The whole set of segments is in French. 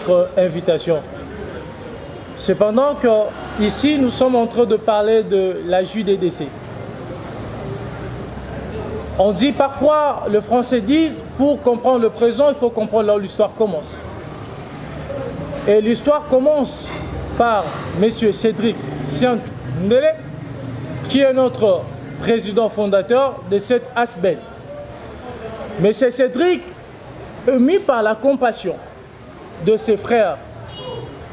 votre invitation. Cependant ici nous sommes en train de parler de la JDDC. On dit parfois, les Français disent, pour comprendre le présent, il faut comprendre là où l'histoire commence. Et l'histoire commence par M. Cédric Siandele, qui est notre président fondateur de cette ASBEL. M. Cédric, ému par la compassion de ses frères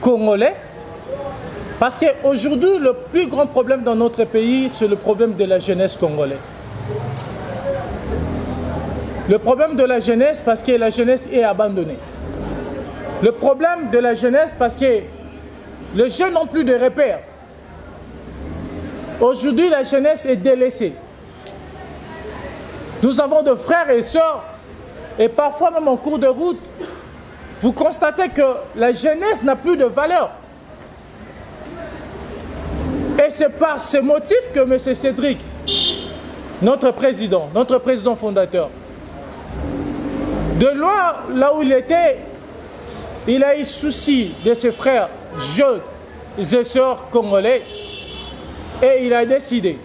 congolais, parce qu'aujourd'hui, le plus grand problème dans notre pays, c'est le problème de la jeunesse congolaise. Le problème de la jeunesse, parce que la jeunesse est abandonnée. Le problème de la jeunesse, parce que les jeunes n'ont plus de repères. Aujourd'hui, la jeunesse est délaissée. Nous avons de frères et sœurs, et parfois même en cours de route, vous constatez que la jeunesse n'a plus de valeur. Et c'est par ces motifs que M. Cédric, notre président fondateur, de loin, là où il était, il a eu souci de ses frères jeunes et sœurs congolais et il a décidé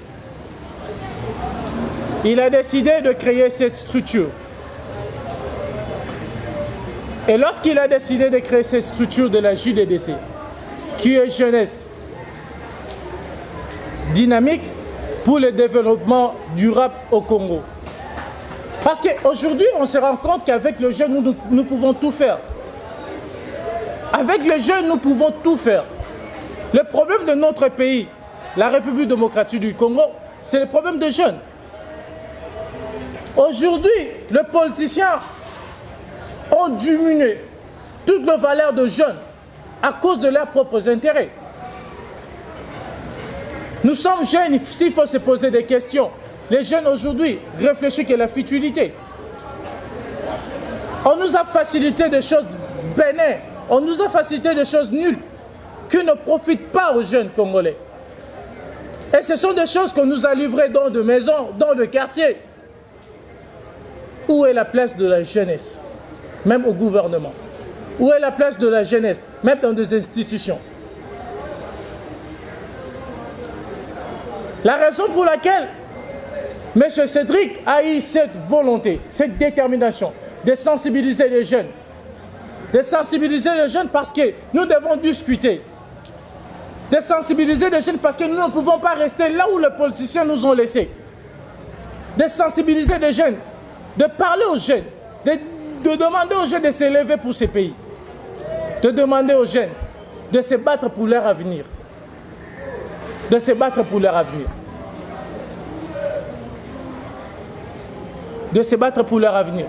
de créer cette structure. Et lorsqu'il a décidé de créer cette structure de la JDDC, qui est jeunesse dynamique pour le développement durable au Congo. Parce qu'aujourd'hui, on se rend compte qu'avec le jeune, nous pouvons tout faire. Avec les jeunes, nous pouvons tout faire. Le problème de notre pays, la République démocratique du Congo, c'est le problème des jeunes. Aujourd'hui, les politiciens ont diminué toutes les valeurs de jeunes à cause de leurs propres intérêts. Nous sommes jeunes, s'il faut se poser des questions. Les jeunes aujourd'hui réfléchissent à la futilité. On nous a facilité des choses bénies, on nous a facilité des choses nulles qui ne profitent pas aux jeunes Congolais. Et ce sont des choses qu'on nous a livrées dans des maisons, dans le quartier. Où est la place de la jeunesse, même au gouvernement? Où est la place de la jeunesse, même dans des institutions? La raison pour laquelle M. Cédric a eu cette volonté, cette détermination de sensibiliser les jeunes. De sensibiliser les jeunes parce que nous devons discuter. De sensibiliser les jeunes parce que nous ne pouvons pas rester là où les politiciens nous ont laissés. De sensibiliser les jeunes, de parler aux jeunes, de demander aux jeunes de s'élever pour ce pays. De demander aux jeunes de se battre pour leur avenir. De se battre pour leur avenir. De se battre pour leur avenir.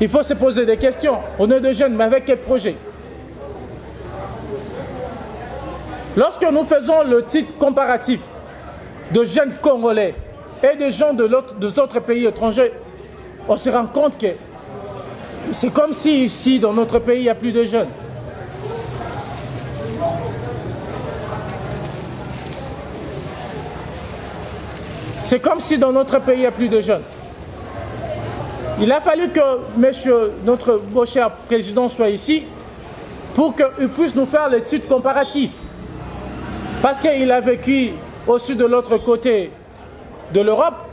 Il faut se poser des questions. On est des jeunes, mais avec quel projet? Lorsque nous faisons le titre comparatif de jeunes congolais et des gens des autres pays étrangers, on se rend compte que c'est comme si ici, dans notre pays, il n'y a plus de jeunes. C'est comme si dans notre pays, il n'y a plus de jeunes. Il a fallu que notre beau cher président soit ici pour qu'il puisse nous faire les titres comparatifs. Parce qu'il a vécu aussi de l'autre côté de l'Europe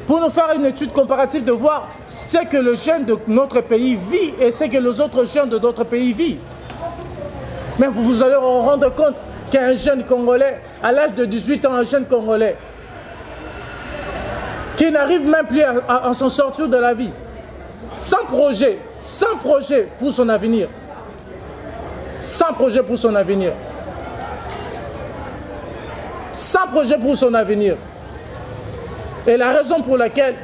pour nous faire une étude comparative de voir ce que le jeune de notre pays vit et ce que les autres jeunes de d'autres pays vivent. Mais vous allez vous rendre compte qu'un jeune Congolais, à l'âge de 18 ans, un jeune Congolais, qui n'arrive même plus à s'en sortir de la vie, sans projet pour son avenir. Sans projet pour son avenir. Sans projet pour son avenir. Et la raison pour laquelle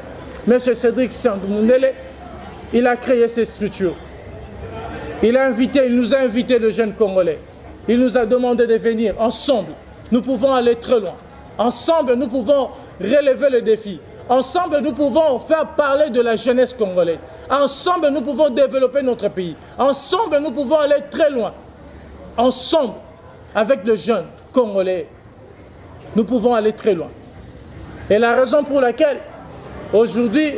M. Cédric Siandele, il a créé ces structures. Il nous a invités, les jeunes Congolais. Il nous a demandé de venir ensemble. Nous pouvons aller très loin. Ensemble, nous pouvons relever le défi. Ensemble, nous pouvons faire parler de la jeunesse congolaise. Ensemble, nous pouvons développer notre pays. Ensemble, nous pouvons aller très loin. Ensemble, avec les jeunes congolais, nous pouvons aller très loin. Et la raison pour laquelle, aujourd'hui,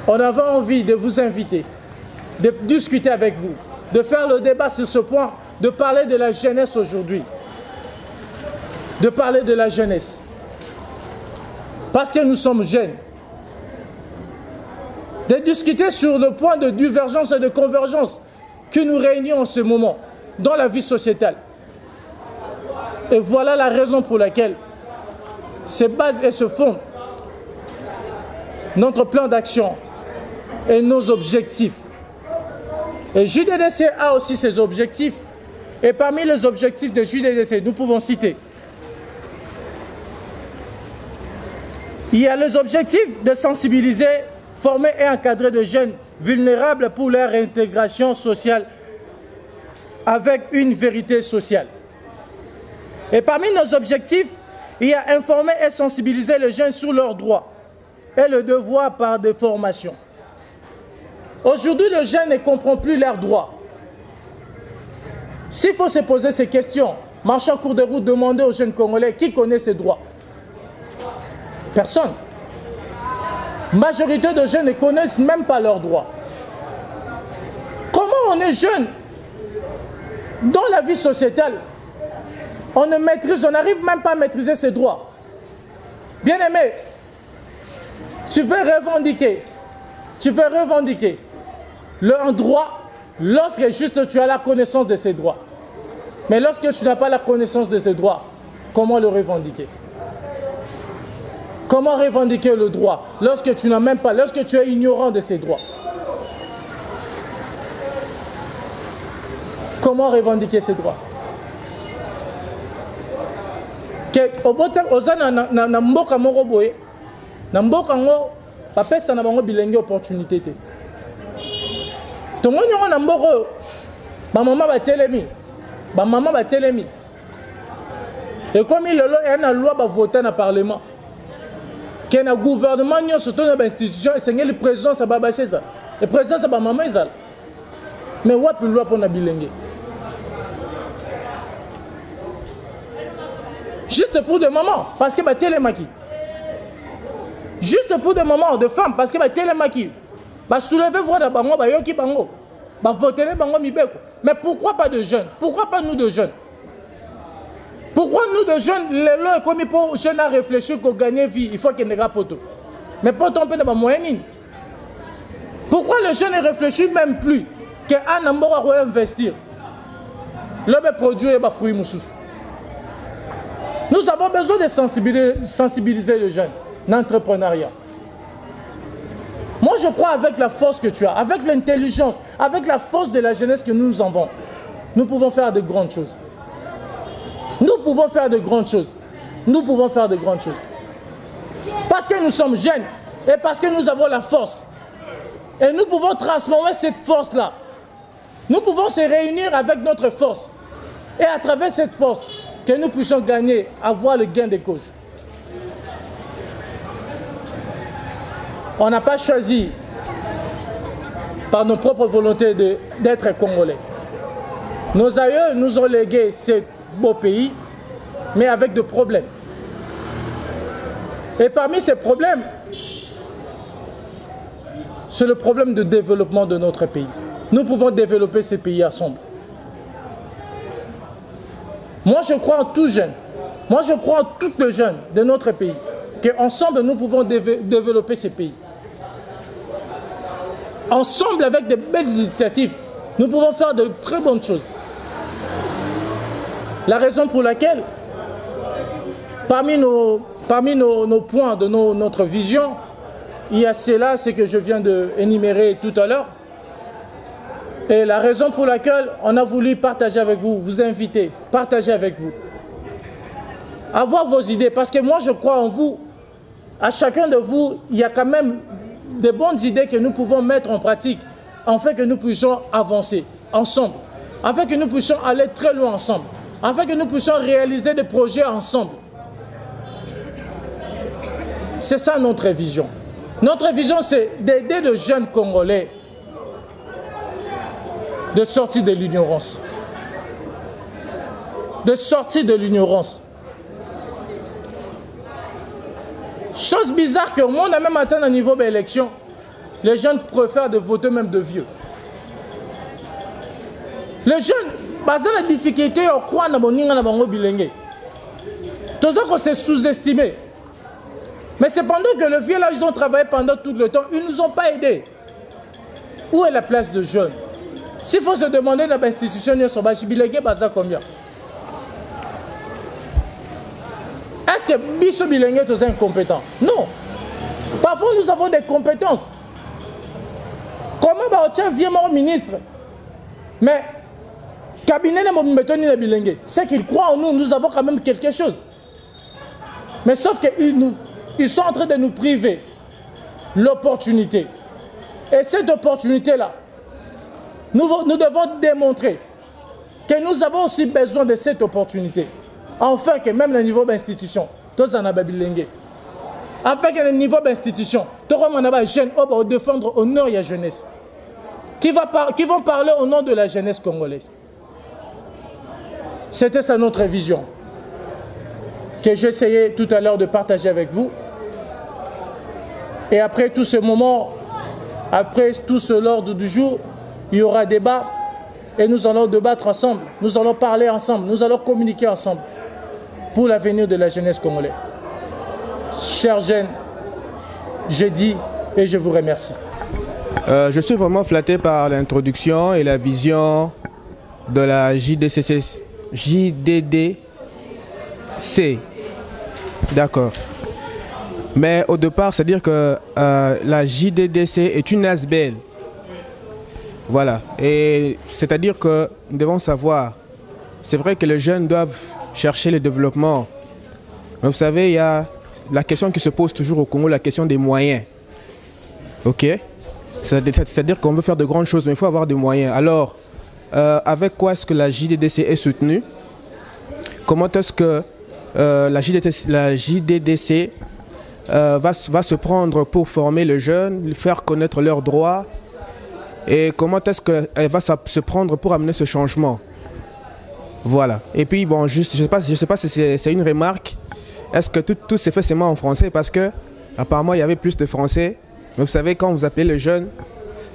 on avait envie de vous inviter, de discuter avec vous, de faire le débat sur ce point, de parler de la jeunesse aujourd'hui. De parler de la jeunesse. Parce que nous sommes jeunes. De discuter sur le point de divergence et de convergence qui nous réunit en ce moment dans la vie sociétale. Et voilà la raison pour laquelle se base et se fonde notre plan d'action et nos objectifs. Et JDDC a aussi ses objectifs. Et parmi les objectifs de JDDC, nous pouvons citer. Il y a les objectifs de sensibiliser, former et encadrer de jeunes vulnérables pour leur réintégration sociale avec une vérité sociale. Et parmi nos objectifs, il y a informer et sensibiliser les jeunes sur leurs droits et le devoir par des formations. Aujourd'hui, les jeunes ne comprennent plus leurs droits. S'il faut se poser ces questions, marcher en cours de route, demander aux jeunes Congolais qui connaît ses droits. Personne. Majorité de jeunes ne connaissent même pas leurs droits. Comment on est jeune dans la vie sociétale? On ne maîtrise, on n'arrive même pas à maîtriser ses droits. Bien aimé, tu peux revendiquer un droit lorsque juste tu as la connaissance de ses droits. Mais lorsque tu n'as pas la connaissance de ses droits, comment le revendiquer? Comment revendiquer le droit lorsque tu n'as même pas, lorsque tu es ignorant de ses droits? Comment revendiquer ses droits? Na mboka moko boye, na mboka ngo bapesa na bango bilenge opportunité te. Tongo nyongo na mboka ba mama batelemi. Et comme il y a une loi ba voter na parlement. Que na gouvernement nyo surtout na institution et c'est le président ça ba baser ça. Le président ça ba mama izal. Mais wapi loi pour na bilenge. Juste pour des mamans, parce que bah télémaki. Juste pour des mamans, de femmes, parce que bah télémaki. Bah soulever voix de bango, bah yoki bango. Bah voter les bango mibeko. Mais pourquoi pas de jeunes? Pourquoi pas nous de jeunes? Pourquoi nous de jeunes, les comme il faut jeunes à réfléchir qu'on gagne vie, il faut qu'il y ait des poteaux. Mais pas tant peu de moyens. Pourquoi les jeunes ne réfléchissent même plus qu'un amour à investir? Le produit est fruit moussou. Nous avons besoin de sensibiliser les jeunes, l'entrepreneuriat. Moi, je crois avec la force que tu as, avec l'intelligence, avec la force de la jeunesse que nous avons, nous pouvons faire de grandes choses. Nous pouvons faire de grandes choses. Nous pouvons faire de grandes choses. Parce que nous sommes jeunes et parce que nous avons la force. Et nous pouvons transformer cette force-là. Nous pouvons se réunir avec notre force. Et à travers cette force, que nous puissions gagner, avoir le gain des causes. On n'a pas choisi, par nos propres volontés, d'être Congolais. Nos aïeux nous ont légué ce beau pays, mais avec des problèmes. Et parmi ces problèmes, c'est le problème de développement de notre pays. Nous pouvons développer ce pays ensemble. Moi, je crois en tous jeunes. Moi, je crois en tous les jeunes de notre pays. Qu'ensemble, nous pouvons développer ce pays. Ensemble, avec de belles initiatives, nous pouvons faire de très bonnes choses. La raison pour laquelle, parmi nos points de notre vision, il y a cela, c'est que je viens d'énumérer tout à l'heure. Et la raison pour laquelle on a voulu partager avec vous, vous inviter, partager avec vous. Avoir vos idées, parce que moi je crois en vous. À chacun de vous, il y a quand même des bonnes idées que nous pouvons mettre en pratique, afin que nous puissions avancer ensemble, afin que nous puissions aller très loin ensemble, afin que nous puissions réaliser des projets ensemble. C'est ça notre vision. Notre vision, c'est d'aider les jeunes Congolais de sortir de l'ignorance. De sortir de l'ignorance. Chose bizarre que au monde a même atteint un niveau d'élection, les jeunes préfèrent de voter même de vieux. Les jeunes, basés sur la difficulté, ils croient dans le bilenge. Tout ça, c'est sous-estimé. Mais c'est pendant que le vieux là, ils ont travaillé pendant tout le temps, ils ne nous ont pas aidés. Où est la place de jeunes? S'il faut se demander dans l'institution, ils sont combien? Est-ce que Bicho Bilingue est incompétent? Non. Parfois, nous avons des compétences. Comment on vient mon ministre? Mais, cabinet de Bilingue, c'est qu'ils croient en nous, nous avons quand même quelque chose. Mais sauf qu'ils sont en train de nous priver l'opportunité. Et cette opportunité-là, nous devons démontrer que nous avons aussi besoin de cette opportunité. Enfin, que même le niveau d'institution, tous en ont bilingue. Afin que le niveau d'institution, tous les jeunes vont défendre l'honneur de la jeunesse. Qui vont parler au nom de la jeunesse congolaise. C'était ça notre vision. Que j'essayais tout à l'heure de partager avec vous. Et après tout ce moment, après tout ce l'ordre du jour, il y aura débat et nous allons débattre ensemble, nous allons parler ensemble, nous allons communiquer ensemble pour l'avenir de la jeunesse congolaise. Chers jeunes, je dis et je vous remercie. Je suis vraiment flatté par l'introduction et la vision de la JDDC. D'accord. Mais au départ, c'est-à-dire que la JDDC est une ASBL. Voilà. Et c'est-à-dire que nous devons savoir, c'est vrai que les jeunes doivent chercher le développement. Mais vous savez, il y a la question qui se pose toujours au Congo, la question des moyens. Ok? C'est-à-dire qu'on veut faire de grandes choses, mais il faut avoir des moyens. Alors, avec quoi est-ce que la JDDC est soutenue? Comment est-ce que la JDDC va se prendre pour former les jeunes, faire connaître leurs droits? Et comment est-ce qu'elle va se prendre pour amener ce changement? Voilà. Et puis, bon, juste, je sais pas si c'est une remarque. Est-ce que tout s'est fait seulement en français? Parce que, apparemment, il y avait plus de français. Mais vous savez, quand vous appelez les jeunes,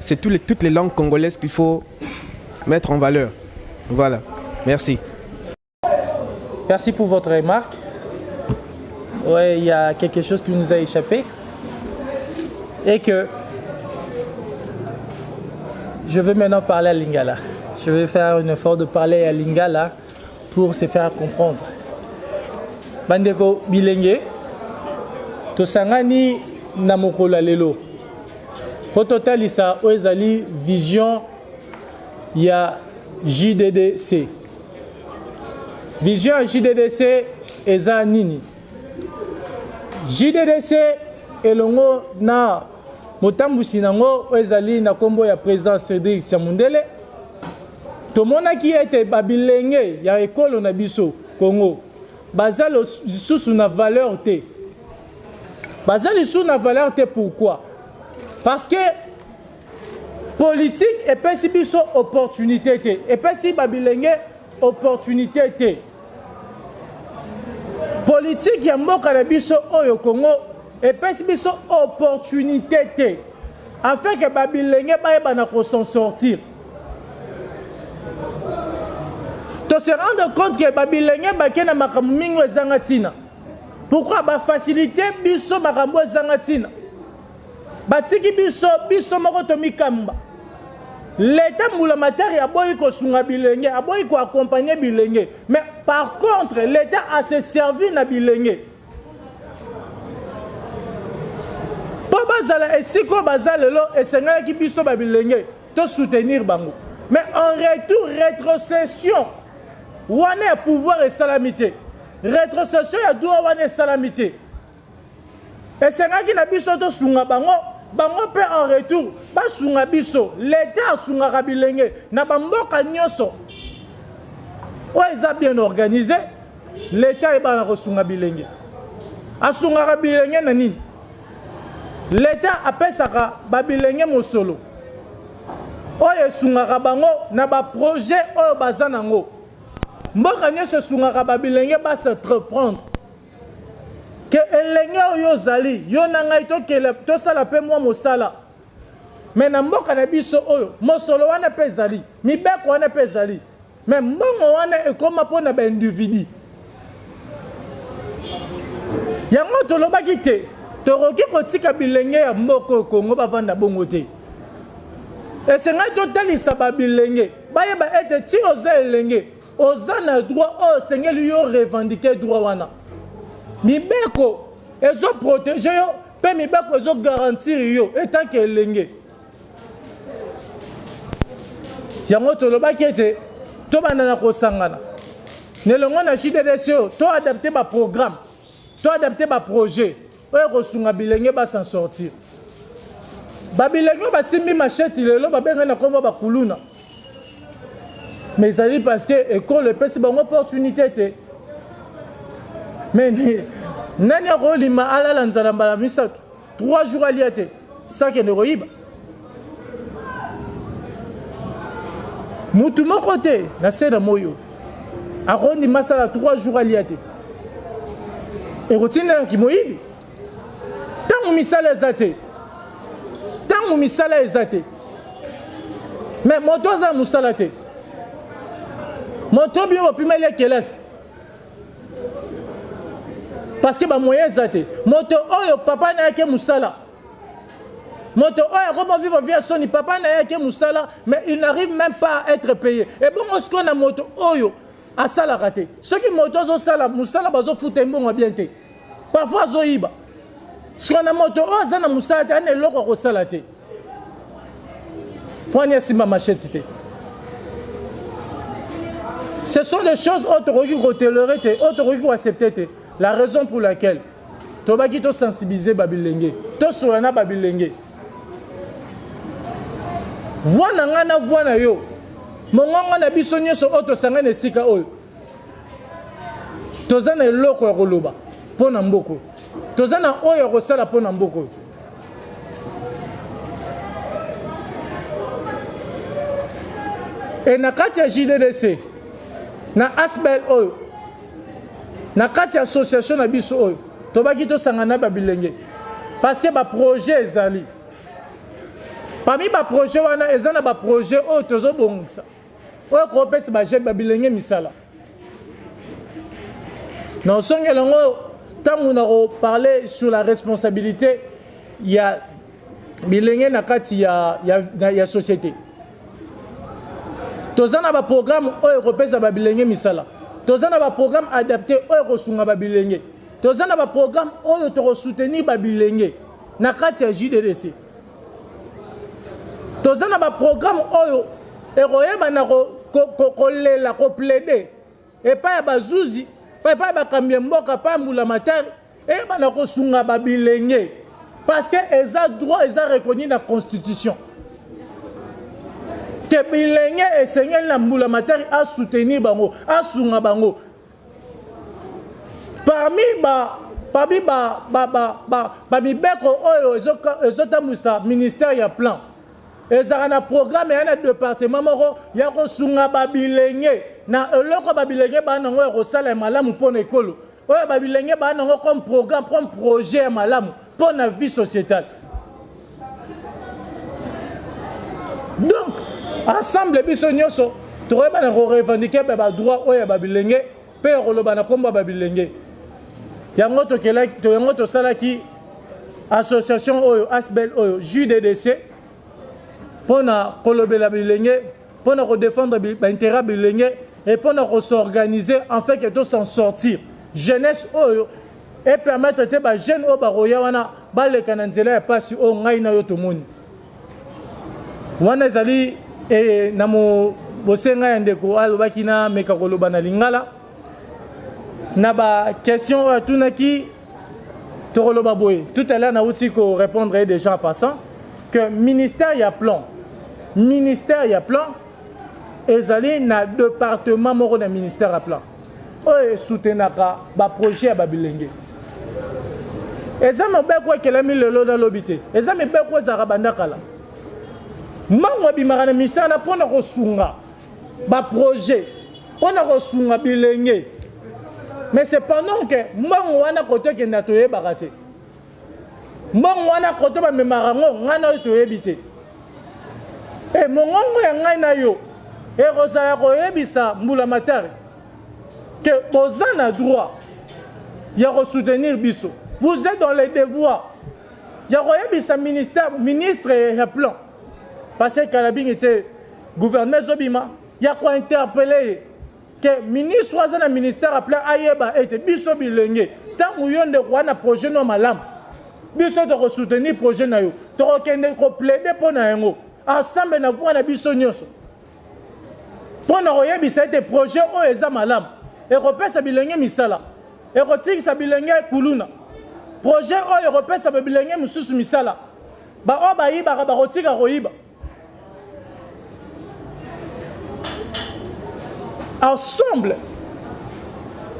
c'est toutes les langues congolaises qu'il faut mettre en valeur. Voilà. Merci. Merci pour votre remarque. Ouais, il y a quelque chose qui nous a échappé. Et que je vais maintenant parler à Lingala. Je vais faire un effort de parler à Lingala pour se faire comprendre. Bandeko Bilenge, tosangani na mokolo lelo. Po totalisa oezali vision ya JDDC. Vision ya JDDC eza nini? JDDC elongo na motambusi nango oezali na kombo ya président Cédric Tiamundele. Tomonaki ete babilenge ya ekolo na biso Congo bazali lisusu na valeur te. Bazali lisusu na valeur te pourquoi? Parce que politique epesi biso opportunité te. Epesi babilenge opportunité te. Politique ya mboka na biso oyo Congo epesi biso opportunité te. Afin que babilenge bayeba na ko s'en sortir. To se rendre compte que babilenge bakena makambo mingi ezanga tina. Pourquoi ba faciliter biso makambo ezanga tina? Batiki biso moko tomi kamba. L'état moulamatari a boyi ko sunga bilenge, a boyi ko accompagner bilenge. Mais par contre, l'état a se servi na bilenge. Po bazala esiko bazala lo esenga ki biso ba bilenge to soutenir bango. Mais en retour rétrocession wane pouvoir et salamité. Rétrocession ya doit wane salamité. Esenga ki na biso to sunga bango. Bango pe en retour ba sunga biso l'état sunga kabilenge na bamboka nyoso o eza bien organisé l'état e ba na sunga bilenge asunga kabilenge na nini l'état apesaka babilenge mosolo oyo sunga bango na ba projet oyo bazanango mboka nyoso sunga babilenge ba se entreprendre que elenge oyo zali yo na ngai to sala pe moi mosala mais na mboka na biso oyo mosolo wana pe ezali mibeko wana pe ezali mais mbongo wana ekoma mpona baindividu yango tolobaki te toroki kotika bilenge ya mboka oyo Kongo bavanda bongo te esengai totalisa babilenge bayeba ete ti oza elenge oza na droit oyo osengeli yo revendiquer droit wana mibeko ezoprotege yo mpe mibeko ezogarantir yo etanke elenge yango tolobaki ete tobanda na kosangana nelongo na JDDC oyo toadapte baprogramme toadapte baprojet oyo ekosunga bilenge basan sortir babilenge oyo basimbi machete lelo babenga na kombo bakuluna mais ezali parce que ekole epesi bango opportunité te mais nani akolima alala nzala mbala misato 3 jours alia te sakende koyiba mutu moko te na se na moyo akondima sala 3 jours alia te ekotindelaki moyibi ntango misala eza te ntango misala eza te mais moto aza mosala te moto bio bapimeli ekelasi parce que bamoyen eza te moto oyo papa na yake mosala moto oyo akoma vivre vie soni papa na yake mosala mais il n'arrive même pas à être payé et bongo sikoyo na moto oyo asalaka te soki moto azosala mosala bazofuta mbongo bien te parfois azoyiba sikoyo na moto oyo aza na mosala te ana eloko akosala te poani asimba machete te. Ce sont des choses autres tolérer, autres accepter. La raison pour laquelle tu vas sensibiliser Babilenge, tu soulana Babilenge. Voilà ngana voilà yo. Mongonga na bisonye so auto sangane sika oyo. Tozana eloko ya koloba pona mboko. Tozana oyo kosala pona mboko. Et na kati ya JDDC na asbel oyo na kati ya association na biso oyo tobaki tosangana babilenge parce que ba projet ezali parmi ba projet wana ezana ba projet oyo tozobongisa oyo kopesa ba jeune babilenge misala non songelongo tangu na parler sur la responsabilité ya bilenge na kati ya société. Tozana ba programme oyo kopesa ba bilenge misala. Tozana ba programme adapté oyo kosunga ba bilenge. Tozana ba programme oyo to soutenir ba bilenge na kati ya JDDC. Tozana ba programme oyo ekoyeba na kolela ko plaider et pas ba zuzi, pas ba kambia mboka pa mbula mater et ba na kosunga ba bilenge parce que eza droit eza reconnu dans la constitution. Que bilenge esengeli na mbula matari a soutenir bango a sunga bango parmi mibeko oyo ezotambusa ministère ya plan ezaka na programme ya na département moko ya kosunga babilenge na eloko babilenge banango ya kosala malamu mpona ekolo oyo babilenge banango comme programme comme projet ya malamu mpona vie sociétale. Donc ensemble biso nyonso toyeba na revendiquer ba droit oyo babilenge pe koloba na komba babilenge yango to salaki association oyo asbel oyo JDDC pona kolobela bilenge pona ko défendre ba intérêt bilenge et pona ko s'organiser en fait que to s'en sortir jeunesse oyo et permettre te ba jeune o ba roya wana ba le kananzela ya pasi o ngai na yo to moni wana zali et namo bosenga yandeko alobaki na meka koloba na lingala na ba question atunaki to koloba boye tout à l'heure na uti ko répondre déjà en passant que ministère ya plan ezali na département moko na ministère ya plan oyo soutenaka ba projet ya babilenge eza mobeko ekelami lelo na lobite eza mibeko ezaka bandakala mango bimaka na ministère na pona kosunga ba projet pona kosunga bilenge mais c'est pendant que mango wana kote kenda toyebaka te mango wana kote ba memaka ngo ngana toyebite Et mon ongo ya na yo et rozala koyebisa Mbula Matari que vous avez droit de soutenir biso. Vous êtes dans les devoirs. Il y a un ministre et un plan. Parce que Kalabing était gouverneur Zobima, il y a quoi interpeller que le ministre soit un ministère appelé Ayeba et biso bilenge. Tant que vous avez un projet non malam, biso de soutenir le projet na yo. Tu as plaider pour na yango. Ensemble na voix na biso nyonso. Pour na oyebisa ete projet o eza malam. Et repère bilenge misala. Et retire sa bilenge kuluna. Projet o européen sa bilenge mususu misala. Ba o ba yiba ba retire roiba. Ensemble,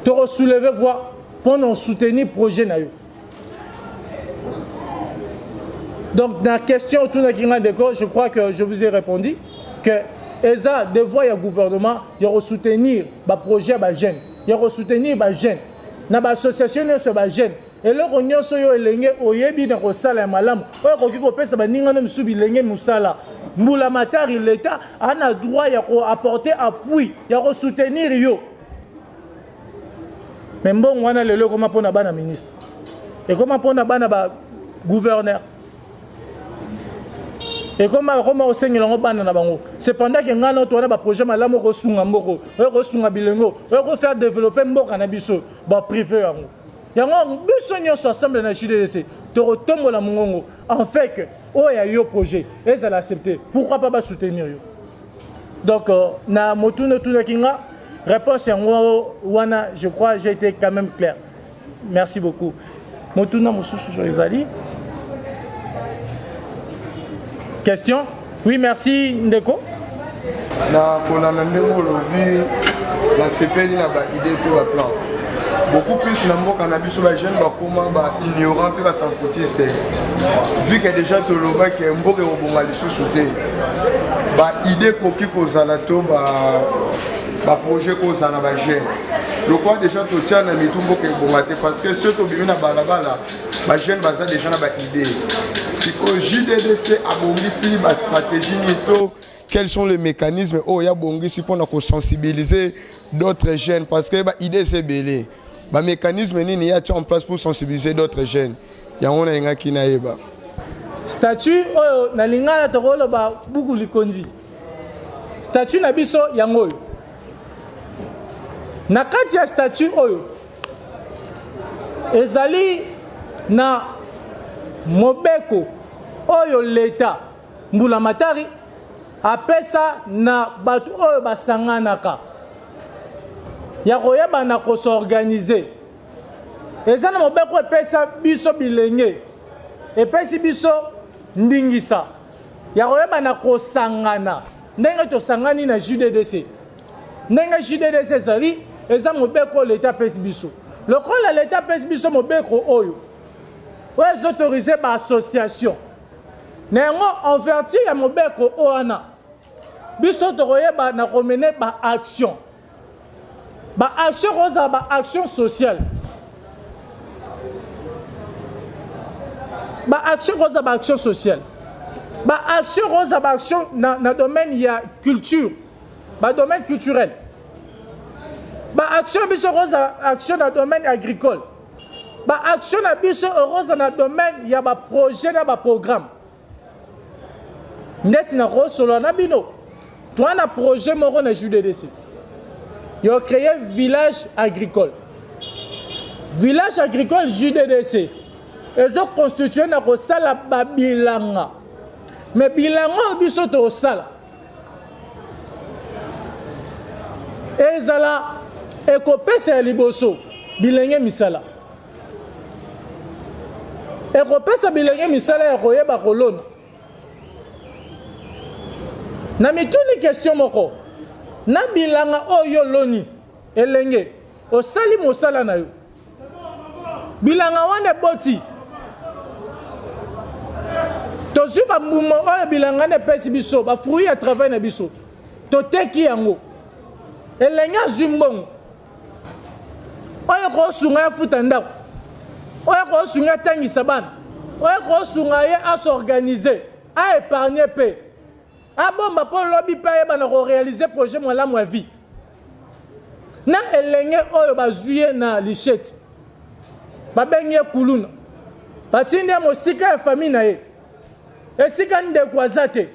tu soulever voix pour nous soutenir le projet na yo. Donc, dans la question autour de Kinga Deko, je crois que je vous ai répondu que ESA devant le gouvernement, il y a soutenir le projet de jeunes, il y a soutenir les jeunes, dans l'association de jeunes. Et là, on a soulevé au yebi dans le sala malam, on a coupé ça, on a soulevé l'engé musala. Mbula Matari, l'État a le droit d'apporter appui, il y a soutenir yo. Mais bon, on a le comment pour na ministre et comment pour na gouverneur. Et comment on sait que c'est pendant que nous avons un projet qui est faire développer le privé. Il y a un besoin ensemble dans la JDDC. En fait, que il y a un projet et ça l'a accepté. Pourquoi pas soutenir? Donc, na motuno tout kinga réponse wana, je crois j'ai été quand même clair. Merci beaucoup. Motuno mususu joizali. Question? Oui, merci Ndeko. Na kolana ndeko lobi la CPI na ba idée pour la plan. Beaucoup plus na mboka na biso ba jeune ba koma ba ignorant pe ba sans foutiste. Vu que déjà to loba que mboka obonga lisusu te. Ba idée koki kozala to ba projet kozala ba jeune. Le quoi déjà to tient na mitumbo ke bonga te parce que ceux to bimina balabala ba jeune baza déjà na ba idée. JDDC a bongi la stratégie, quels sont les mécanismes où il y a bongi pour sensibiliser d'autres jeunes parce que l'idée c'est belé. Le mécanisme il y a en place pour sensibiliser d'autres jeunes. Il y a un qui n'a pas. Statut na linga to rolo ba buku likondi. Statut na biso yango. Na kati ya statut oyo. Ezali na Mobeko oyo l'État Mbula Matari apesa na batu oyo basanganaka ya koyeba na ko s'organiser. Eza na Mobeko epesa biso bilenge epesi biso ndingisa ya koyeba na ko sangana ndenge to sangani na JDDC ndenge JDDC zali eza Mobeko l'État pesi biso le rôle l'État pesi biso Mobeko oyo les autorisés par association. Néanmoins, en vertu à Mobeko Oana, biso toroye ba na mener ba action. Ba action rosa ba action sociale. Ba action rosa ba action sociale. Ba action rosa ba action na domaine il y a culture. Ba domaine culturel. Ba action biso rosa action na domaine agricole. Ba action na biso heureuse dans le domaine il y a ba projet na ba programme net na rosolo na bino toi na projet moro na JDDC ils ont créé village agricole JDDC ils ont constitué na ko sala ba bilanga mais bilanga biso to sala ezala ekopesa liboso bilenge misala et repère bilenge misala ya koyeba kolona na mituni question moko na bilanga oyo loni elenge osali mosala na yo bilanga wana boti tozwi bambuma oyo bilanga na pesi biso ba fruit ya travail na biso toteki yango elenge azwi mbongo oyo kosunga ya futa ndako oyo kosunga tangisa bana oyo kosunga ye a s'organiser a épargner pe Ah bon, ma pour lobby paye ba na réaliser projet moi la moi vie. Na elenge oyo bazuye na lichette. Ba benye kuluna. Batinde mo sika ya famille na ye. Esika nde kwazate.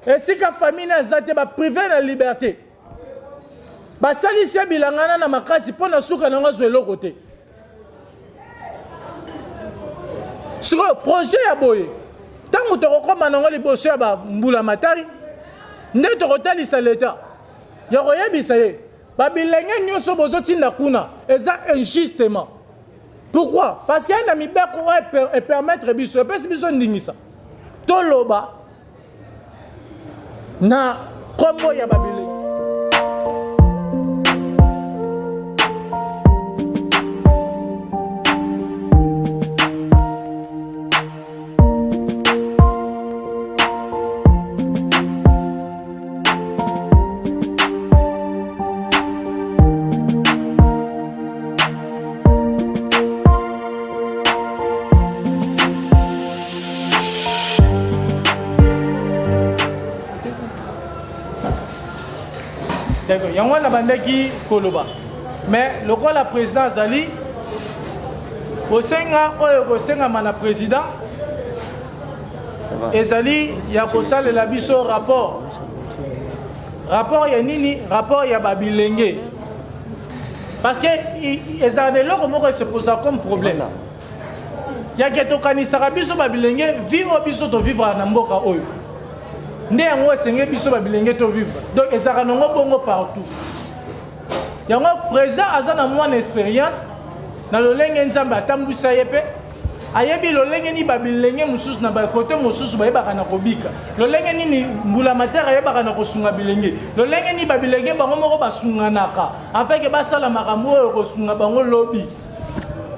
Esika famille na zate ba privé na liberté. Ba salisi bilangana na makasi pona suka na ngazwe lokote. Sur le projet ya boye. Tant que tu recommandes nango liboso ya ba mbula matari, nde to kotalisa l'État. Ya koyebisa ye. Ba bilenge nyoso bozotinda kuna, eza injustement. Pourquoi? Parce qu'il y a un ami qui permettre biso, pesi biso ndingisa. Toloba na kombo ya babile. Il y a un bandaki Koloba. Mais le rôle la président Zali, au Senga, au Senga, mana président, et Zali, il y a pour ça le labiso rapport. Rapport, il y a Nini, rapport, il y a Babilenge. Parce que les années là, comment se pose comme problème. Il y a que Kanisa Rabiso Babilenge, vivre au biso de vivre à Namboka Oyo. Né en haut, c'est biso babilenge to vivre. Donc, ils ont un bongo partout. Il y a un président qui a une expérience. Dans le lenge nzamba tambu sayepe. Ayebi le lenge ni babilenge musus na ba côté musus ba yeba kana kobika. Le lenge ni mbula matera yeba kana kosunga bilenge. Le lenge ni babilenge bango moko basunga naka. Afin que ba sala makambo kosunga bango lobby.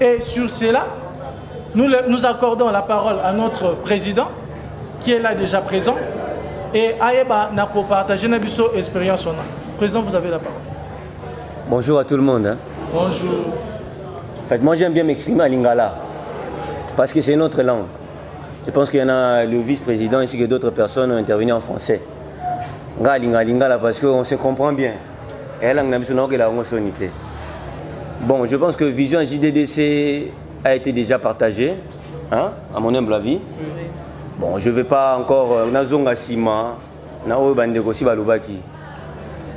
Et sur cela, nous accordons la parole à notre président qui est là déjà présent. Et Aïeba n'a pas partagé notre expérience. Président, vous avez la parole. Bonjour à tout le monde. Hein. Bonjour. En fait, moi, j'aime bien m'exprimer en lingala. Parce que c'est notre langue. Je pense qu'il y en a le vice-président ainsi que d'autres personnes ont intervenu en français. Lingala parce qu'on se comprend bien. Et la langue n'a la sonité. Bon, je pense que Vision JDDC a été déjà partagée, hein, à mon humble avis. Bon, je ne vais pas encore nazonga sima na oyo bandeko si balobaki.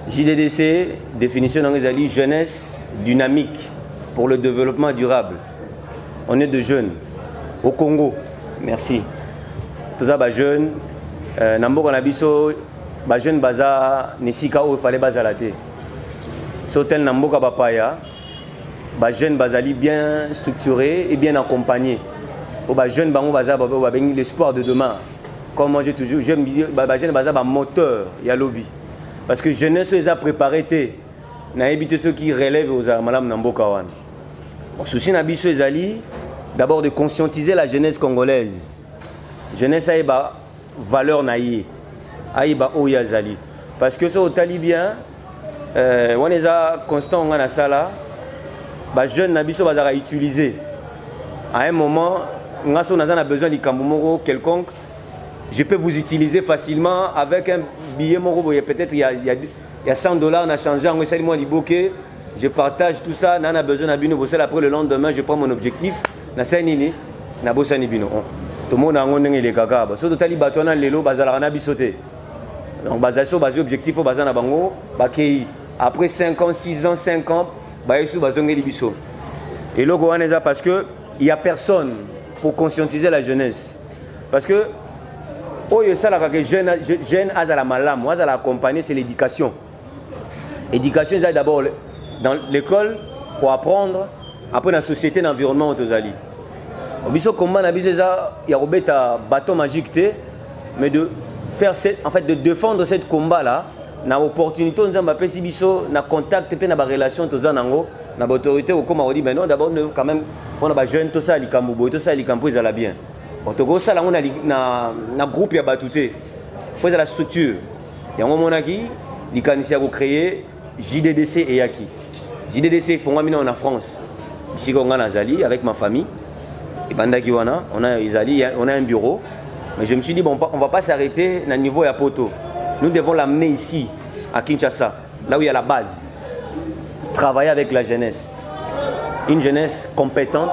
JDDC définition d'angezali jeunesse dynamique pour le développement durable. On est de jeunes au Congo. Merci. Tous ça jeunes namboka na biso ba jeune baza nesika o fallait bazalate. Sotel namboka bapaya ba jeune bazali bien structuré et bien accompagné. Pour les jeunes, l'espoir de demain. Comme moi j'ai toujours, j'aime dire, les jeunes, c'est un moteur, il y a lobby. Parce que jeunesse, ils ont préparé, ils ont évité ceux qui relèvent aux Madame Nambokawan. Le souci d'abord, d'abord de conscientiser la jeunesse congolaise. Jeunesse a une valeur naïe, a une oyazali. Parce que ce au talibien, on est constant dans la salle, les jeunes n'habitent pas utiliser. À un moment, on a besoin de Kamboumoro quelconque, je peux vous utiliser facilement avec un billet moro. Peut-être il y a 100 $, on a changé, on essaie de moi bokeh, je partage tout ça, on a besoin d'abino. Après le lendemain, je prends mon objectif, na sainini, na bosani bino. Tout le monde a un les gaga. Surtout tali batona lelo bazala na bisoté. Donc basé objectif au bazana bango, bakei. Après 5 ans, 6 ans, 5 ans, bayesu bazongeli biso. Et logo on est là parce que il n'y a personne pour conscientiser la jeunesse. Parce que, les jeunes à la malam, à la accompagner, c'est l'éducation. L'éducation, c'est d'abord dans l'école pour apprendre, après dans la société, dans l'environnement, il y a un bâton magique, mais de faire en fait, de défendre ce combat-là, na opportunité on a pas si biso na contact pe na ba relation to zanango na autorité comme on dit ben non d'abord quand même on a ba jeune to ça likambo boy to ça likambo ezala bien on to go ça là on a na groupe ya batouté faut la structure yango monaki likanisia ko créer JDDC et Yaki JDDC font amina en France ici qu'on a Nazali avec ma famille et bandaki wana on a Izali on a un bureau mais je me suis dit bon on va pas s'arrêter na niveau ya poto Nous devons l'amener ici, à Kinshasa, là où il y a la base. Travailler avec la jeunesse. Une jeunesse compétente.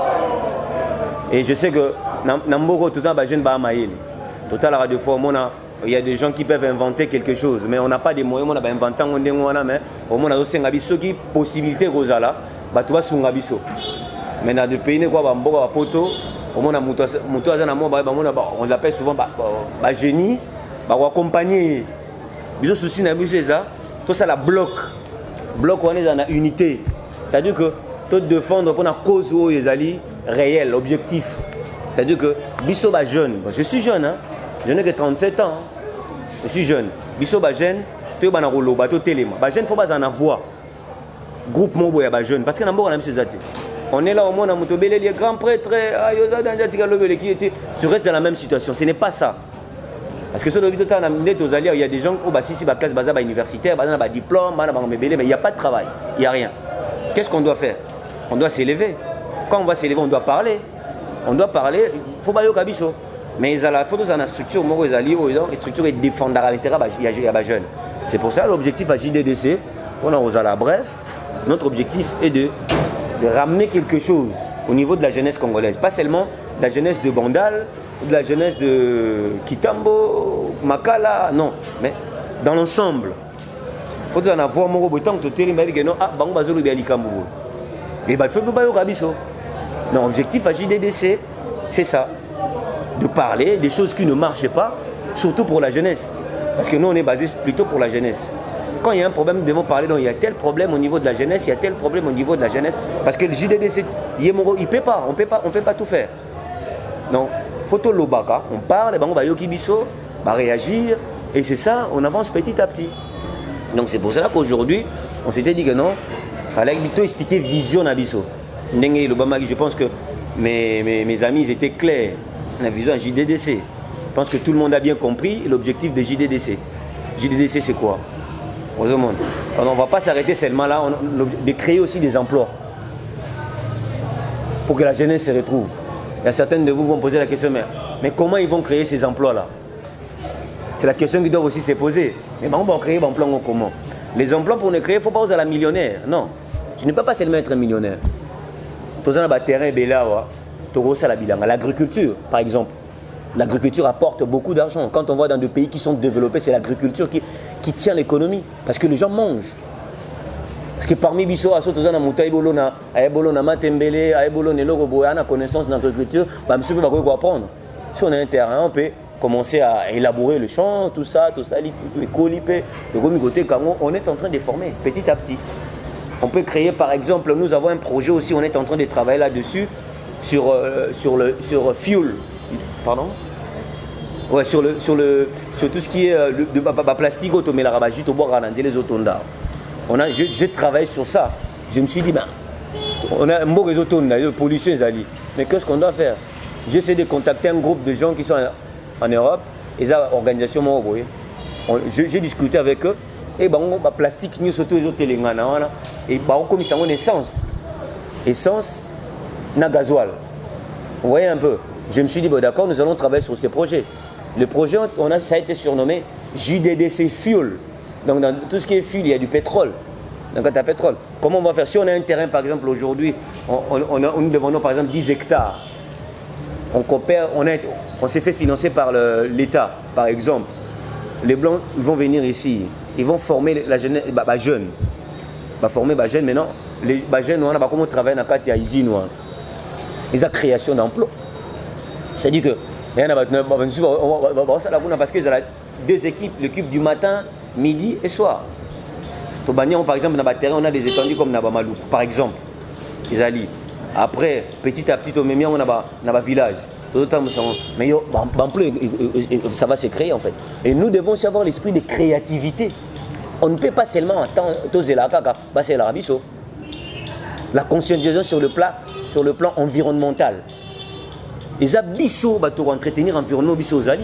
Et je sais que Namboko, tout le temps, jeune Bahamaïl. Tout à l'heure, il y a des gens qui peuvent inventer quelque chose, mais on n'a pas de moyens, on a inventé, mais au moins, on a des possibilités, Rosala, mais dans des pays, on l'appelle souvent génie, accompagner. Les soucis, tout ça, la bloc, on est dans la unité. C'est-à-dire que tout défendre pour la cause réelle, objectif. C'est-à-dire que Bisso est jeune, je suis jeune, hein? Je n'ai que 37 ans, je suis jeune. Bisso est jeune, tu es jeune, il faut pas en avoir. Groupe Mobo est jeune, parce que on est là au monde, les grands prêtres, tu restes dans la même situation. Ce n'est pas ça. Parce que sur le il y a des gens qui sont universitaires, des diplômes, mais il n'y a pas de travail, il n'y a rien. Qu'est-ce qu'on doit faire? On doit s'élever. Quand on va s'élever, on doit parler. On doit parler, il faut pas y aller. Mais il faut que la structure, la structure est défendre l'intérêt des jeunes. C'est pour ça l'objectif à JDDC, bref, notre objectif est de ramener quelque chose au niveau de la jeunesse congolaise. Pas seulement la jeunesse de Bandal, de la jeunesse de Kitambo, Makala, non, mais dans l'ensemble. Il faut en avoir mon robot tant que tu es non, ah, bango bazolo bi alikambo. Et bah, il faut pas y aller. Non, l'objectif à JDDC, c'est ça. De parler des choses qui ne marchent pas, surtout pour la jeunesse. Parce que nous, on est basé plutôt pour la jeunesse. Quand il y a un problème, nous devons parler, donc il y a tel problème au niveau de la jeunesse, il y a tel problème au niveau de la jeunesse. Parce que le JDDC, il ne peut pas, on peut pas tout faire. Donc, photo Lobaka, on parle, on va yokibiso, va réagir, et c'est ça, on avance petit à petit. Donc c'est pour ça qu'aujourd'hui, on s'était dit que non, il fallait plutôt expliquer vision à Bisso. Je pense que mes amis ils étaient clairs. La vision à JDDC. Je pense que tout le monde a bien compris l'objectif de JDDC. JDDC c'est quoi? On ne va pas s'arrêter seulement là, de créer aussi des emplois. Pour que la jeunesse se retrouve. Il y a certains de vous vont poser la question, mais comment ils vont créer ces emplois-là? C'est la question qu'ils doivent aussi se poser. Mais on va créer des emplois comment? Les emplois pour les créer, il ne faut pas oser la millionnaire. Non. Tu ne peux pas seulement être millionnaire. Tu as un terrain là, l'agriculture, par exemple. L'agriculture apporte beaucoup d'argent. Quand on voit dans des pays qui sont développés, c'est l'agriculture qui tient l'économie. Parce que les gens mangent. Parce que parmi les gens qui ont connaissance d'agriculture, monsieur peut apprendre. Si on a un terrain, on peut commencer à élaborer le champ, tout ça, on est en train de former petit à petit. On peut créer, par exemple, nous avons un projet aussi, on est en train de travailler là-dessus, sur fuel. Pardon? Ouais, sur tout ce qui est plastique, les autondas. Je travaille sur ça. Je me suis dit, on a un beau réseau de pollution, mais qu'est-ce qu'on doit faire? J'essaie de contacter un groupe de gens qui sont en Europe, et ça, organisation, j'ai discuté avec eux, et plastique, nous surtout les autres télégana, et on commis ça en essence, na gasoil. Vous voyez un peu? Je me suis dit, d'accord, nous allons travailler sur ces projets. Le projet, ça a été surnommé JDDC Fuel. Donc dans tout ce qui est fuel, il y a du pétrole. Donc quand tu as pétrole, comment on va faire? Si on a un terrain, par exemple, aujourd'hui, nous devons par exemple 10 hectares. On coopère, on s'est fait financer par l'État, par exemple. Les Blancs, ils vont venir ici. Ils vont former la jeune, jeune. Former les jeunes, maintenant, les jeunes, on va comment travailler dans la usine. Ils ont création d'emplois. C'est-à-dire que, parce qu'ils ont deux équipes, l'équipe du matin, midi et soir. Par exemple, dans le terrain, on a des étendues comme Nabamalou, par exemple. Après, petit à petit, on a un village. Mais ça va se créer en fait. Et nous devons aussi avoir l'esprit de créativité. On ne peut pas seulement attendre la conscientisation sur le plan environnemental. Les abisso pour entretenir l'environnement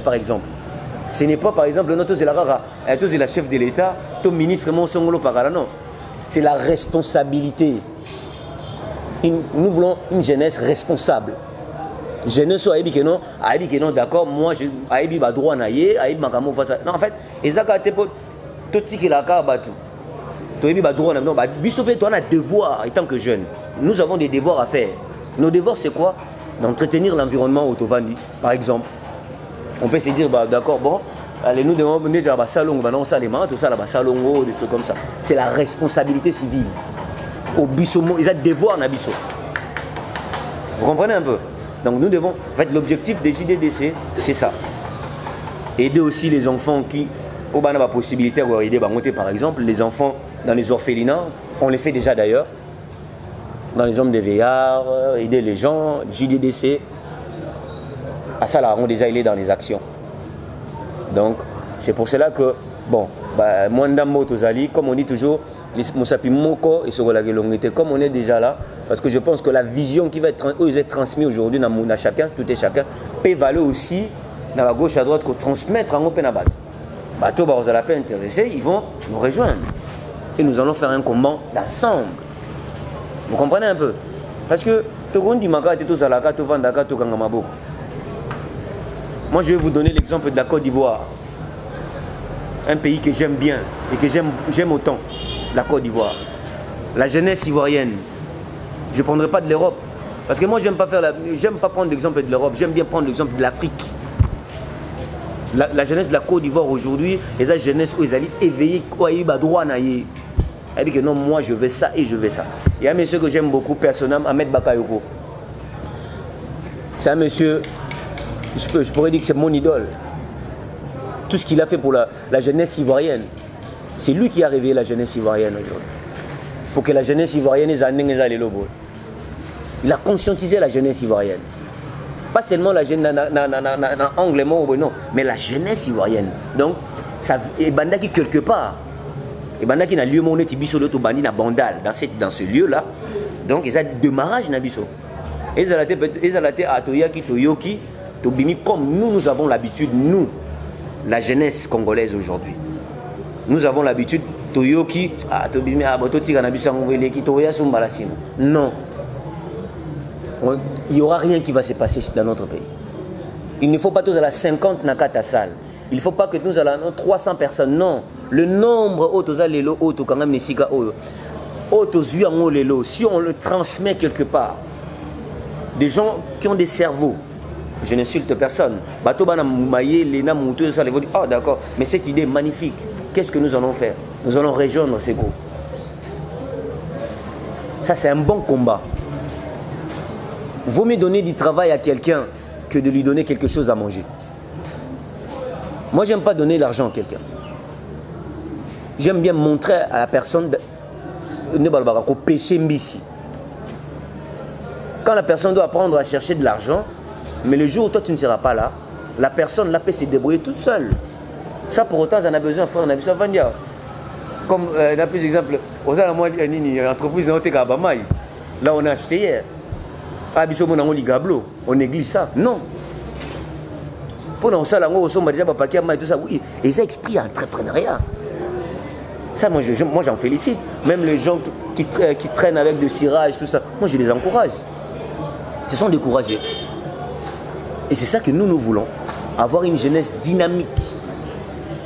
par exemple. Ce n'est pas par exemple notre la chef de l'État, ton ministre Monsongolo Parala, non. C'est la responsabilité. Nous voulons une jeunesse responsable. jeunesse ayebi que non d'accord, moi je ayebi ba droit na ye, ayebi makamo face. Non, en fait, ezaka te po totiki la ka batu. Toyebi ba droit na non, ba biso pe toi on a devoir étant que jeune. Nous avons des devoirs à faire. Nos devoirs c'est quoi? D'entretenir l'environnement autovandi par exemple. On peut se dire bah d'accord, bon, allez nous devons venir à salon, bah non ça les mains, tout ça là salongo, des trucs comme ça. C'est la responsabilité civile. Au biso, ils ont des devoirs na biso. Vous comprenez un peu? Donc nous devons, en fait l'objectif des JDDC, c'est ça. Aider aussi les enfants qui ont la possibilité d'aider monter par exemple, les enfants dans les orphelinats, on les fait déjà d'ailleurs. Dans les hommes de veillard, aider les gens, JDDC. À ça là, on déjà il est dans les actions. Donc c'est pour cela que, bon, moi comme on dit toujours, comme on est déjà là, parce que je pense que la vision qui va être transmise aujourd'hui dans chacun, tout et chacun, peut valoir aussi dans la gauche à droite que transmettre en open abat. Bateau la paix intéressés, ils vont nous rejoindre. Et nous allons faire un combat d'ensemble. Vous comprenez un peu? Parce que moi je vais vous donner l'exemple de la Côte d'Ivoire. Un pays que j'aime bien et que j'aime autant. La Côte d'Ivoire. La jeunesse ivoirienne. Je ne prendrai pas de l'Europe. Parce que moi, j'aime pas prendre l'exemple de l'Europe. J'aime bien prendre l'exemple de l'Afrique. La jeunesse de la Côte d'Ivoire aujourd'hui, les jeunesse où ils allaient éveiller, quoi, ils ont droit à y. Elle dit que non, moi, je veux ça et je veux ça. Il y a un monsieur que j'aime beaucoup, personnellement, Ahmed Bakayoko. C'est un monsieur, je pourrais dire que c'est mon idole. Tout ce qu'il a fait pour la jeunesse ivoirienne. C'est lui qui a réveillé la jeunesse ivoirienne aujourd'hui. Pour que la jeunesse ivoirienne ait les lobos. Il a conscientisé la jeunesse ivoirienne. Pas seulement la jeunesse anglaise, non, mais la jeunesse ivoirienne. Donc, et Banda qui quelque part, et Banda qui n'a lieu mon étibiso de Bandi na Bandal, dans ce lieu-là, donc ils ont démarrage na biso. Ils ont été à Toyaki, Toyoki, Tobimi, comme nous avons l'habitude, nous, la jeunesse congolaise aujourd'hui. Nous avons l'habitude, Toyoki, Tobimi, Abototi, Kanabisan, Toya, Sumbalasino. Non. Il n'y aura rien qui va se passer dans notre pays. Il ne faut pas tous à la 50 nakata salle. Il ne faut pas que nous allons 300 personnes. Non. Le nombre si on le transmet quelque part, des gens qui ont des cerveaux, je n'insulte personne. Ah d'accord, mais cette idée est magnifique. Qu'est-ce que nous allons faire? Nous allons rejoindre ces groupes. Ça, c'est un bon combat. Vaut mieux donner du travail à quelqu'un que de lui donner quelque chose à manger. Moi, j'aime pas donner l'argent à quelqu'un. J'aime bien montrer à la personne de pêcher mbisi. Quand la personne doit apprendre à chercher de l'argent, mais le jour où toi tu ne seras pas là, la personne là peut se débrouiller toute seule. Ça pour autant, ça en a besoin de faire un avis. Comme on a plus d'exemples, aux entreprises là on a acheté hier. On néglige ça. Non. Pour nous, ça, oui. Et ça exprime l'entrepreneuriat. Ça, moi j'en félicite. Même les gens qui traînent avec le cirage, tout ça, moi je les encourage. Ce sont découragés. Et c'est ça que nous voulons. Avoir une jeunesse dynamique.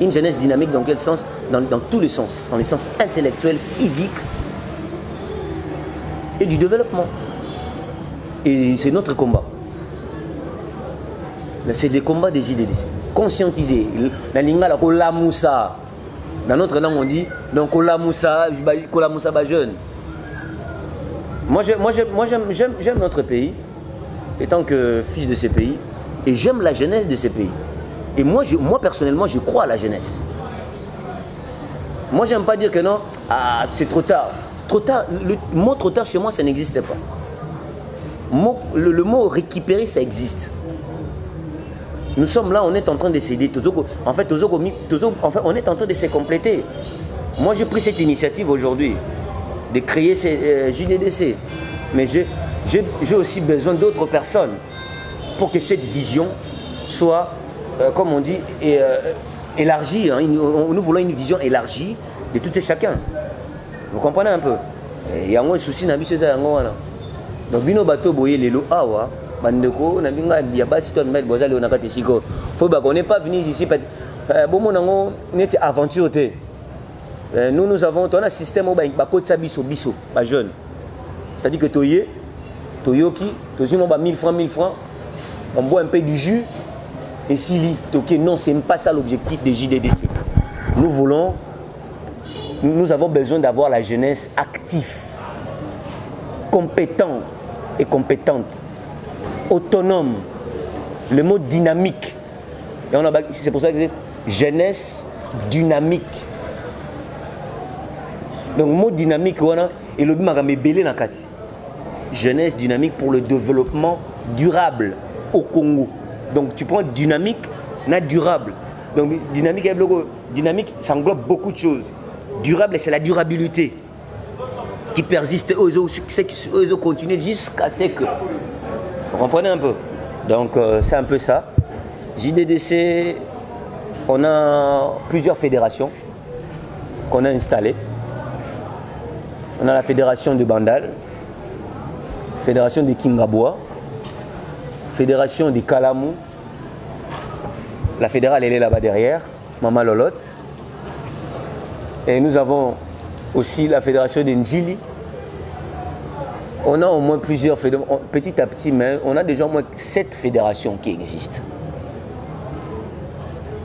Une jeunesse dynamique dans quel sens? Dans tous les sens. Dans les sens intellectuels, physiques et du développement. Et c'est notre combat. C'est les combats des JDDC. Conscientiser. Dans notre langue, on dit donc Kolamoussa jeune. Moi, j'aime notre pays, étant que fils de ce pays, et j'aime la jeunesse de ce pays. Et moi personnellement, je crois à la jeunesse. Moi, j'aime pas dire que non, c'est trop tard. Trop tard, le mot trop tard chez moi, ça n'existe pas. Le mot récupérer, ça existe. Nous sommes là, on est en train de s'aider. En fait, on est en train de se compléter. Moi, j'ai pris cette initiative aujourd'hui de créer ces JDDC. Mais j'ai aussi besoin d'autres personnes pour que cette vision soit, comme on dit, élargie. Hein. Nous voulons une vision élargie de tout et chacun. Vous comprenez un peu? Il y a un souci dans la vie. Donc, bino bateau boye lelo awa, bandeko na binga ya basi to mettre bozali on a kati siko faut ba qu'on n'est pas venu ici bon mon neti aventure te nous avons un système où ba kotsa biso ba jeune c'est-à-dire que toyoki tozimo ba 1000 francs on boit un peu du jus et sili OK non c'est pas ça l'objectif des JDDC. Nous avons besoin d'avoir la jeunesse active, compétente et compétente, autonome. Le mot dynamique. C'est pour ça que c'est jeunesse dynamique. Donc le mot dynamique, et le jeunesse dynamique pour le développement durable au Congo. Donc tu prends dynamique, durable. Donc dynamique, ça englobe beaucoup de choses. Durable, c'est la durabilité qui persiste aux continuer jusqu'à ce que. Vous comprenez un peu? Donc c'est un peu ça. JDDC, on a plusieurs fédérations qu'on a installées. On a la fédération de Bandal, fédération de Kingaboa, fédération de Kalamou. La fédérale, elle est là-bas derrière, Mama Lolotte. Et nous avons aussi la fédération de Njili. On a au moins plusieurs fédérations, petit à petit, mais on a déjà au moins 7 fédérations qui existent.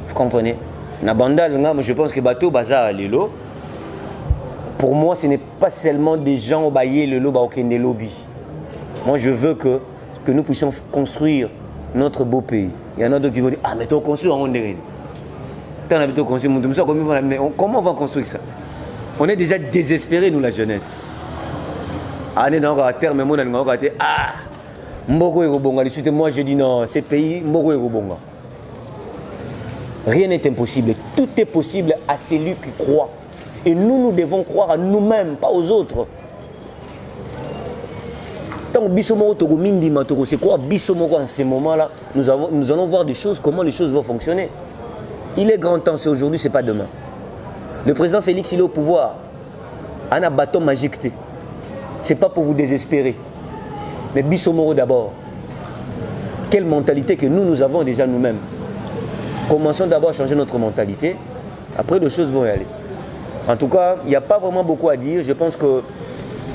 Vous comprenez? Nabandal, je pense que Bateau Bazar Lelo, pour moi, ce n'est pas seulement des gens au Baye Lelo, Baokende Lobby. Moi, je veux que nous puissions construire notre beau pays. Il y en a d'autres qui vont dire, ah, mais tu as construit en Honderine. Comment on va construire ça? On est déjà désespérés, nous, la jeunesse. On est dans le terme, mais ah, moi je dis non, ces pays, rien n'est impossible. Tout est possible à celui qui croit. Et nous devons croire à nous-mêmes, pas aux autres. Tant que c'est quoi en ce moment-là, nous allons voir des choses, comment les choses vont fonctionner. Il est grand temps, c'est aujourd'hui, c'est pas demain. Le président Félix, il est au pouvoir. On a un bâton magique. C'est pas pour vous désespérer. Mais Bissomoro d'abord. Quelle mentalité que nous avons déjà nous-mêmes. Commençons d'abord à changer notre mentalité. Après, les choses vont y aller. En tout cas, il n'y a pas vraiment beaucoup à dire. Je pense que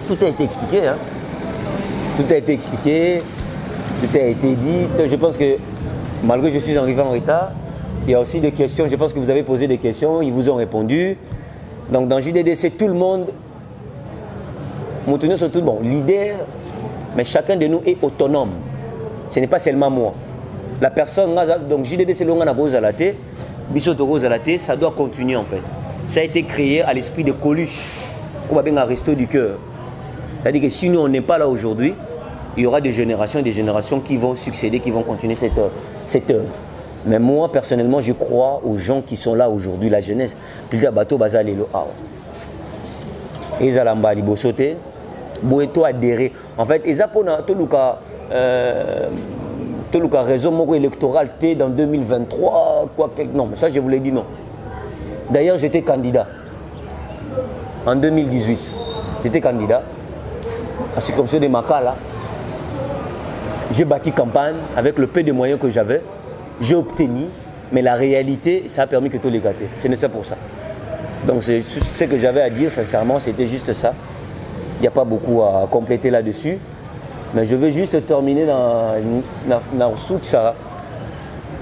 tout a été expliqué. Hein. Tout a été expliqué. Tout a été dit. Je pense que malgré que je suis arrivé en retard, il y a aussi des questions. Je pense que vous avez posé des questions. Ils vous ont répondu. Donc dans JDDC, tout le monde, surtout, bon, leader, mais chacun de nous est autonome. Ce n'est pas seulement moi. La personne, donc JDDC, ça doit continuer en fait. Ça a été créé à l'esprit de Coluche, on va bien un resto du cœur. C'est-à-dire que si nous on n'est pas là aujourd'hui, il y aura des générations et des générations qui vont succéder, qui vont continuer cette œuvre. Mais moi, personnellement, je crois aux gens qui sont là aujourd'hui, la jeunesse. Puis bateau bazalelo awa. Ezalamba libosote, boeto adhéré. En fait, ezapona toluka raison moko électorale dans 2023 quoi non, mais ça je vous l'ai dit non. D'ailleurs, j'étais candidat en 2018. J'étais candidat à ce comme ça de Makala. J'ai bâti campagne avec le peu de moyens que j'avais. J'ai obtenu, mais la réalité, ça a permis que tout les gâter. C'est nécessaire pour ça. Donc c'est ce que j'avais à dire, sincèrement, c'était juste ça. Il n'y a pas beaucoup à compléter là-dessus. Mais je veux juste terminer dans ça.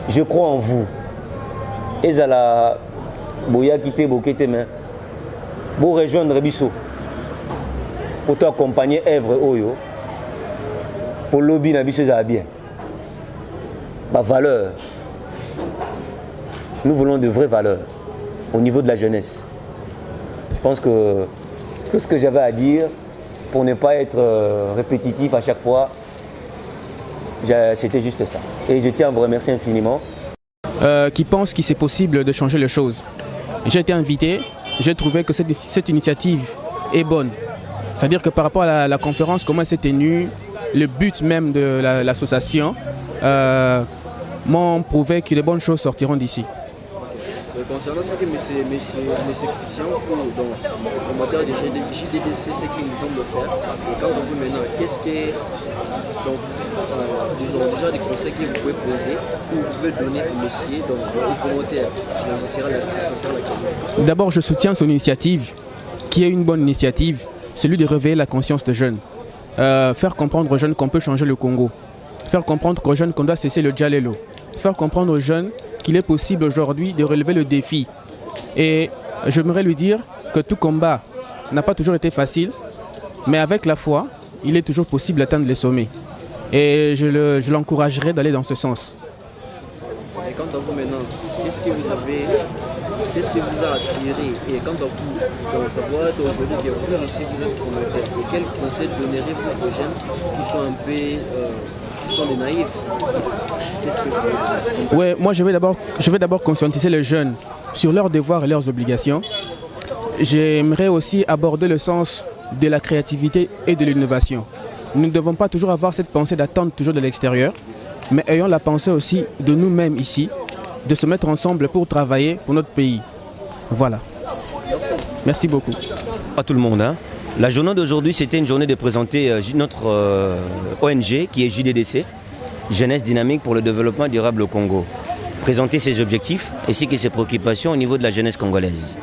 Je crois en vous. Et ça la boya quitter bokete mais pour rejoindre Bisso. Pour t'accompagner œuvre Oyo. Pour lobby na Bisso ça bien. Ma valeur. Nous voulons de vraies valeurs au niveau de la jeunesse. Je pense que tout ce que j'avais à dire, pour ne pas être répétitif à chaque fois, c'était juste ça. Et je tiens à vous remercier infiniment. Qui pense qu'il c'est possible de changer les choses. J'ai été invité, j'ai trouvé que cette initiative est bonne. C'est-à-dire que par rapport à la conférence, comment elle s'est tenue, le but même de l'association, m'ont prouvé que les bonnes choses sortiront d'ici. Concernant ce que M. Christian, en matière de JDDC, c'est qu'ils vont le faire. Et quand on veut maintenant, qu'est-ce que, disons déjà des conseils que vous pouvez poser ou vous pouvez donner au messieurs, donc aux commentaires. D'abord, je soutiens son initiative, qui est une bonne initiative, celui de réveiller la conscience des jeunes. Faire comprendre aux jeunes qu'on peut changer le Congo. Faire comprendre aux jeunes qu'on doit cesser le djalelo. Faire comprendre aux jeunes qu'il est possible aujourd'hui de relever le défi. Et j'aimerais lui dire que tout combat n'a pas toujours été facile, mais avec la foi, il est toujours possible d'atteindre les sommets. Et je l'encouragerai d'aller dans ce sens. Et quant à vous maintenant, qu'est-ce que vous a attiré? Et quant à vous, savoir aujourd'hui que vous aussi vous êtes promoteur, et quel conseil donnerez-vous aux jeunes qui sont un peu qui sont des naïfs? Ouais, moi je vais d'abord conscientiser les jeunes sur leurs devoirs et leurs obligations. J'aimerais aussi aborder le sens de la créativité et de l'innovation. Nous ne devons pas toujours avoir cette pensée d'attendre toujours de l'extérieur, mais ayons la pensée aussi de nous-mêmes ici, de se mettre ensemble pour travailler pour notre pays. Voilà. Merci beaucoup. Pas tout le monde. Hein. La journée d'aujourd'hui, c'était une journée de présenter notre ONG qui est JDDC, Jeunesse Dynamique pour le Développement Durable au Congo. Présenter ses objectifs ainsi que ses préoccupations au niveau de la jeunesse congolaise.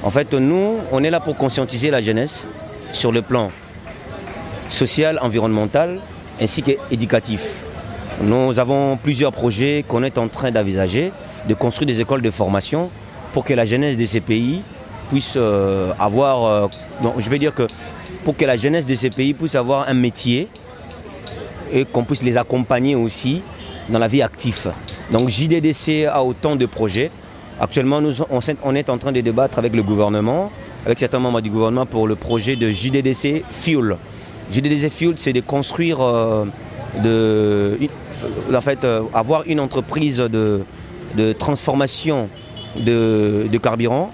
En fait, nous, on est là pour conscientiser la jeunesse sur le plan social, environnemental ainsi qu'éducatif. Nous avons plusieurs projets qu'on est en train d'envisager, de construire des écoles de formation pour que la jeunesse de ces pays puisse avoir, je vais dire que pour que la jeunesse de ces pays puisse avoir un métier et qu'on puisse les accompagner aussi dans la vie active. Donc JDDC a autant de projets. Actuellement, on est en train de débattre avec le gouvernement, avec certains membres du gouvernement pour le projet de JDDC Fuel. JDDC Fuel, c'est de construire, avoir une entreprise de transformation de carburant,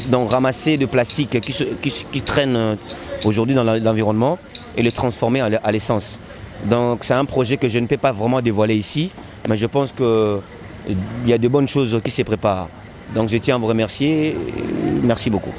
donc ramasser de plastique qui traîne aujourd'hui dans l'environnement et le transformer à l'essence. Donc c'est un projet que je ne peux pas vraiment dévoiler ici, mais je pense qu'il y a de bonnes choses qui se préparent. Donc je tiens à vous remercier. Merci beaucoup.